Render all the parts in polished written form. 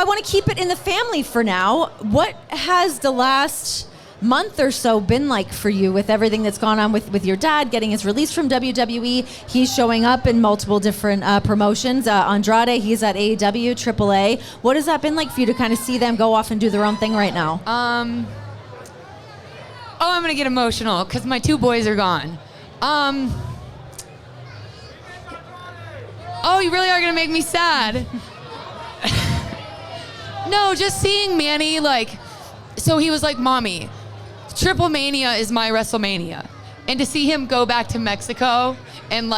want to keep it in the family for now. What has the last month or so been like for you with everything that's gone on with your dad getting his release from WWE? He's showing up in multiple different promotions. Andrade, he's at AAA, AAA. What has that been like for you to kind of see them go off and do their own thing right now? I'm going to get emotional because my 2 boys are gone. Oh, you really are going to make me sad. No, just seeing Manny, so he was like, Mommy, Triplemania is my WrestleMania. And to see him go back to Mexico and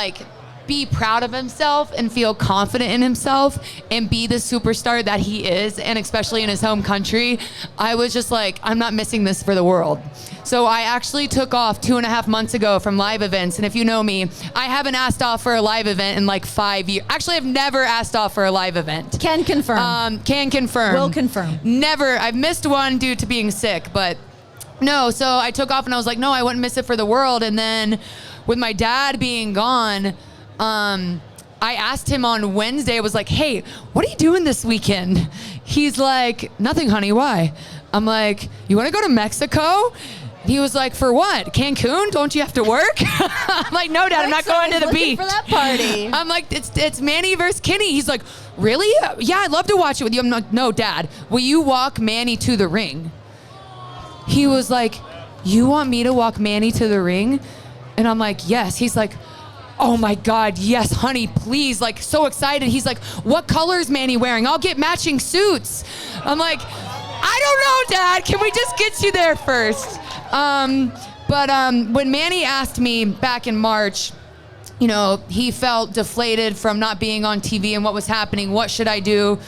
be proud of himself and feel confident in himself and be the superstar that he is, and especially in his home country, I was just like, I'm not missing this for the world. So I actually took off 2.5 months ago from live events. And if you know me, I haven't asked off for a live event in 5 years. Actually, I've never asked off for a live event. Can confirm. Can confirm. Will confirm. Never. I've missed one due to being sick, but no. So I took off and I was like, no, I wouldn't miss it for the world. And then with my dad being gone, I asked him on Wednesday, I was like, hey, what are you doing this weekend? He's like, nothing, honey, why? I'm like, you want to go to Mexico? He was like, for what? Cancun? Don't you have to work? I'm like, no, Dad, I'm not going to the beach. For that party. I'm like, it's Manny versus Kenny. He's like, really? Yeah, I'd love to watch it with you. I'm like, no, Dad, will you walk Manny to the ring? He was like, you want me to walk Manny to the ring? And I'm like, yes. He's like, oh my God, yes, honey, please. So excited. He's like, what color is Manny wearing? I'll get matching suits. I'm like, I don't know, Dad. Can we just get you there first? But when Manny asked me back in March, he felt deflated from not being on TV and what was happening. What should I do?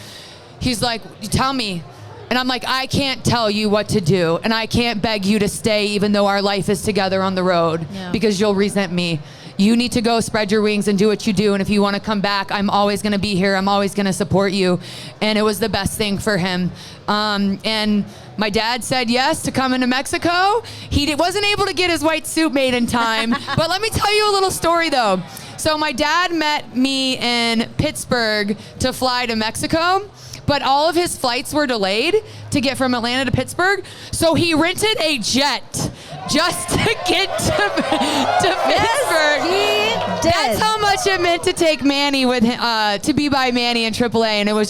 He's like, tell me. And I'm like, I can't tell you what to do. And I can't beg you to stay even though our life is together on the road because you'll resent me. You need to go spread your wings and do what you do. And if you want to come back, I'm always going to be here. I'm always going to support you. And it was the best thing for him. And my dad said yes to come into Mexico. He wasn't able to get his white suit made in time. But let me tell you a little story, though. So my dad met me in Pittsburgh to fly to Mexico. But all of his flights were delayed to get from Atlanta to Pittsburgh. So he rented a jet just to get to Pittsburgh. Yes, he did. That's how much it meant to take Manny with him, to be by Manny in AAA. And it was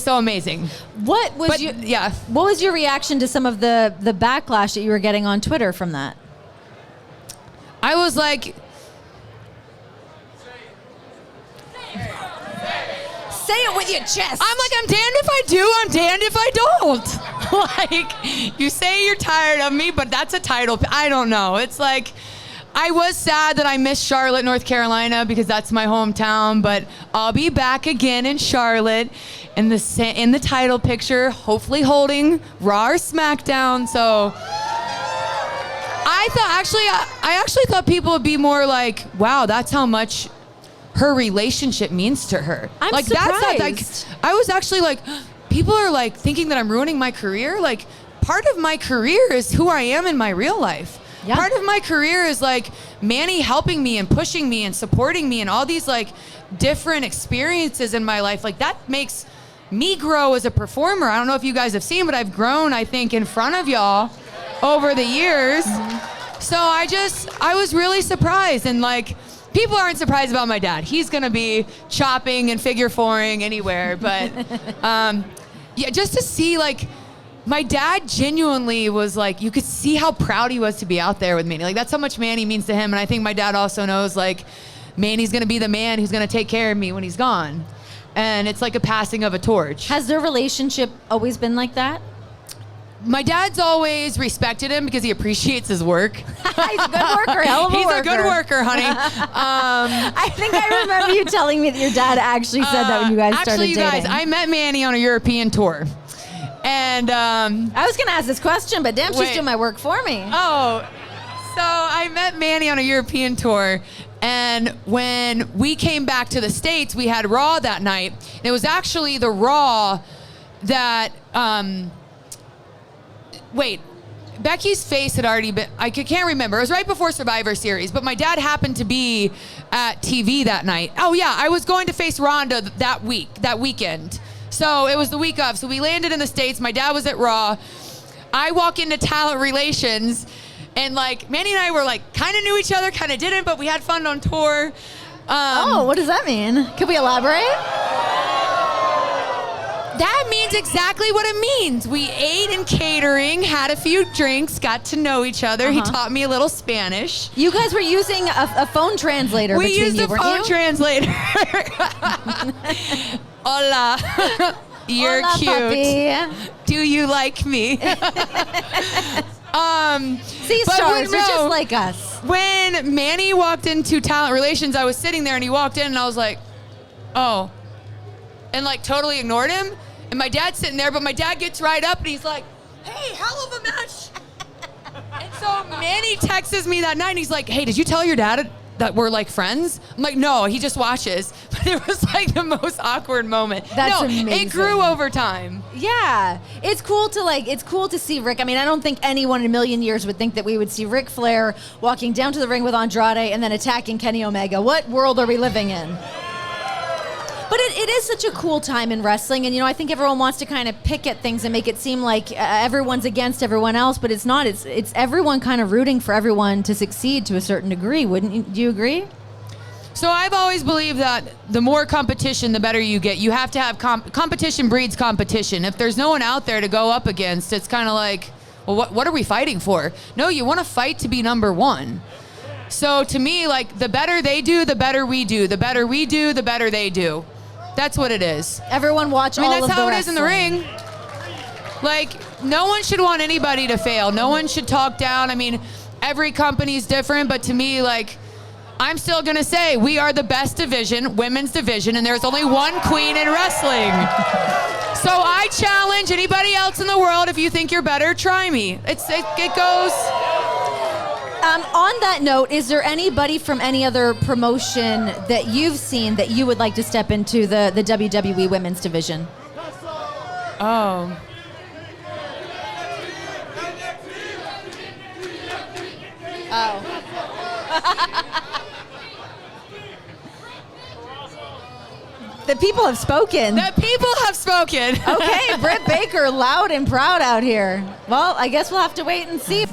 so amazing. What was your reaction to some of the backlash that you were getting on Twitter from that? I was like, say it with your chest. I'm like, I'm damned if I do, I'm damned if I don't. You say you're tired of me, but that's a title. I don't know. It's like, I was sad that I missed Charlotte, North Carolina, because that's my hometown, but I'll be back again in Charlotte in the title picture, hopefully holding Raw or SmackDown. So I actually thought people would be more like, wow, that's how much her relationship means to her. I'm surprised. I was actually like, people are thinking that I'm ruining my career. Part of my career is who I am in my real life. Yeah. Part of my career is Manny helping me and pushing me and supporting me and all these different experiences in my life. That makes me grow as a performer. I don't know if you guys have seen, but I've grown, I think, in front of y'all over the years. Mm-hmm. So I was really surprised. And people aren't surprised about my dad. He's going to be chopping and figure fouring anywhere. But just to see my dad genuinely was you could see how proud he was to be out there with Manny. That's how much Manny means to him. And I think my dad also knows Manny's going to be the man who's going to take care of me when he's gone. And it's like a passing of a torch. Has their relationship always been like that? My dad's always respected him because he appreciates his work. He's a good worker, hell of a worker. He's a good worker, honey. I think I remember you telling me that your dad actually said that when you guys started dating. Actually, you guys, I met Manny on a European tour. And I was going to ask this question, but damn, she's doing my work for me. Oh, so I met Manny on a European tour. And when we came back to the States, we had Raw that night. And it was actually the Raw that... Becky's face had already been, I can't remember. It was right before Survivor Series, but my dad happened to be at TV that night. Oh yeah, I was going to face Ronda that weekend. So it was the week of. So we landed in the States. My dad was at Raw. I walk into talent relations, and like Manny and I were like kind of knew each other, kind of didn't, but we had fun on tour. What does that mean? Could we elaborate? That means exactly what it means. We ate in catering, had a few drinks, got to know each other. He taught me a little Spanish. You guys were using a phone translator We between used you, a weren't phone you? translator. Hola. You're Hola, cute. puppy. Do you like me? See, but stars are no. just like us. When Manny walked into talent relations, I was sitting there and he walked in and I was like, oh. And like totally ignored him. And my dad's sitting there, but my dad gets right up and he's like, hey, hell of a match. And so Manny texts me that night and he's like, hey, did you tell your dad that we're like friends? I'm like, no, he just watches. But it was like the most awkward moment. That's no, amazing. It grew over time. Yeah, it's cool to see Rick. I mean, I don't think anyone in a million years would think that we would see Ric Flair walking down to the ring with Andrade and then attacking Kenny Omega. What world are we living in? But it is such a cool time in wrestling, and I think everyone wants to kind of pick at things and make it seem like everyone's against everyone else, but it's not. It's everyone kind of rooting for everyone to succeed to a certain degree. Wouldn't you? Do you agree? So I've always believed that the more competition, the better you get. You have to have competition breeds competition. If there's no one out there to go up against, it's kind of like, well, what are we fighting for? No, you want to fight to be number one. So to me, like, the better they do, the better we do. The better we do, the better they do. That's what it is. Everyone watch all of the that's how it is in the ring. Like, no one should want anybody to fail. No one should talk down. I mean, every company's different, but to me, like, I'm still going to say we are the best division, women's division, and there's only one queen in wrestling. So I challenge anybody else in the world, if you think you're better, try me. It goes... On that note, is there anybody from any other promotion that you've seen that you would like to step into the WWE women's division? Oh. The people have spoken. The people have spoken. Okay, Britt Baker, loud and proud out here. Well, I guess we'll have to wait and see.